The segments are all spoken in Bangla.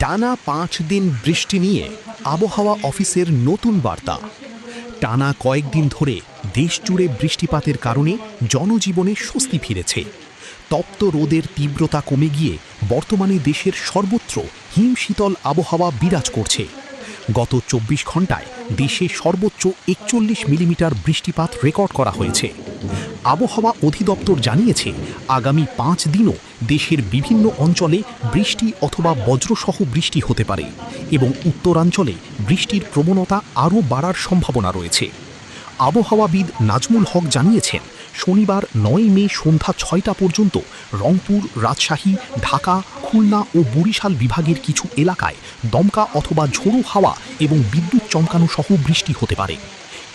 টানা 5 দিন বৃষ্টি নিয়ে আবহাওয়া অফিসের নতুন বার্তা। টানা কয়েকদিন ধরে দেশজুড়ে বৃষ্টিপাতের কারণে জনজীবনে স্বস্তি ফিরেছে। তপ্ত রোদের তীব্রতা কমে গিয়ে বর্তমানে দেশের সর্বত্র হিমশীতল আবহাওয়া বিরাজ করছে। গত 24 ঘন্টায় দেশে সর্বোচ্চ 41 মিলিমিটার বৃষ্টিপাত রেকর্ড করা হয়েছে। আবহাওয়া অধিদপ্তর জানিয়েছে, আগামী 5 দিনও দেশের বিভিন্ন অঞ্চলে বৃষ্টি অথবা বজ্রসহ বৃষ্টি হতে পারে এবং উত্তরাঞ্চলে বৃষ্টির প্রবণতা আরও বাড়ার সম্ভাবনা রয়েছে। আবহাওয়াবিদ নাজমুল হক জানিয়েছেন, শনিবার 9 মে সন্ধ্যা 6টা পর্যন্ত রংপুর, রাজশাহী, ঢাকা, খুলনা ও বরিশাল বিভাগের কিছু এলাকায় দমকা অথবা ঝোড়ো হাওয়া এবং বিদ্যুৎ চমকানো সহ বৃষ্টি হতে পারে।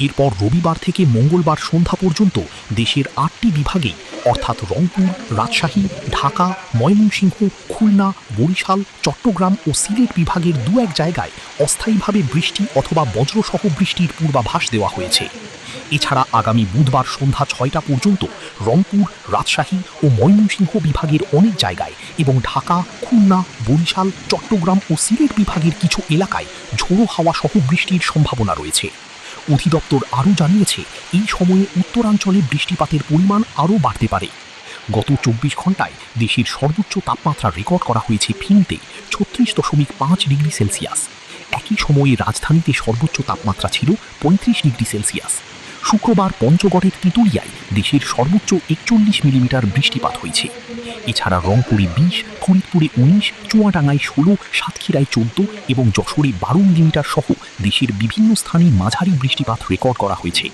এরপর রবিবার থেকে মঙ্গলবার সন্ধ্যা পর্যন্ত দেশের 8টি বিভাগেই অর্থাৎ রংপুর, রাজশাহী, ঢাকা, ময়মনসিংহ, খুলনা, বরিশাল, চট্টগ্রাম ও সিলেট বিভাগের 2-1 জায়গায় অস্থায়ীভাবে বৃষ্টি অথবা বজ্রসহ বৃষ্টির পূর্বাভাস দেওয়া হয়েছে। এছাড়া আগামী বুধবার সন্ধ্যা 6টা পর্যন্ত রংপুর, রাজশাহী ও ময়মনসিংহ বিভাগের অনেক জায়গায় এবং ঢাকা, খুলনা, বরিশাল, চট্টগ্রাম ও সিলেট বিভাগের কিছু এলাকায় ঝোড়ো হাওয়া সহ বৃষ্টির সম্ভাবনা রয়েছে। অধিদপ্তর আরও জানিয়েছে, এই সময়ে উত্তরাঞ্চলে বৃষ্টিপাতের পরিমাণ আরও বাড়তে পারে। গত 24 ঘন্টায় দেশের সর্বোচ্চ তাপমাত্রা রেকর্ড করা হয়েছে ফেনীতে 36.5 ডিগ্রি সেলসিয়াস। একই সময়ে রাজধানীতে সর্বোচ্চ তাপমাত্রা ছিল 35 ডিগ্রি সেলসিয়াস। শুক্রবার পঞ্চগড়ের তিতুলিয়ায় দেশের সর্বোচ্চ 41 মিলিমিটার বৃষ্টিপাত হয়েছে। এছাড়া রংপুরে 20, ফরিদপুরে 19, চুয়াডাঙ্গায় 16, সাতক্ষীরায় 14 এবং যশোরে 12 মিলিমিটার সহ দেশের বিভিন্ন স্থানে মাঝারি বৃষ্টিপাত রেকর্ড করা হয়েছে।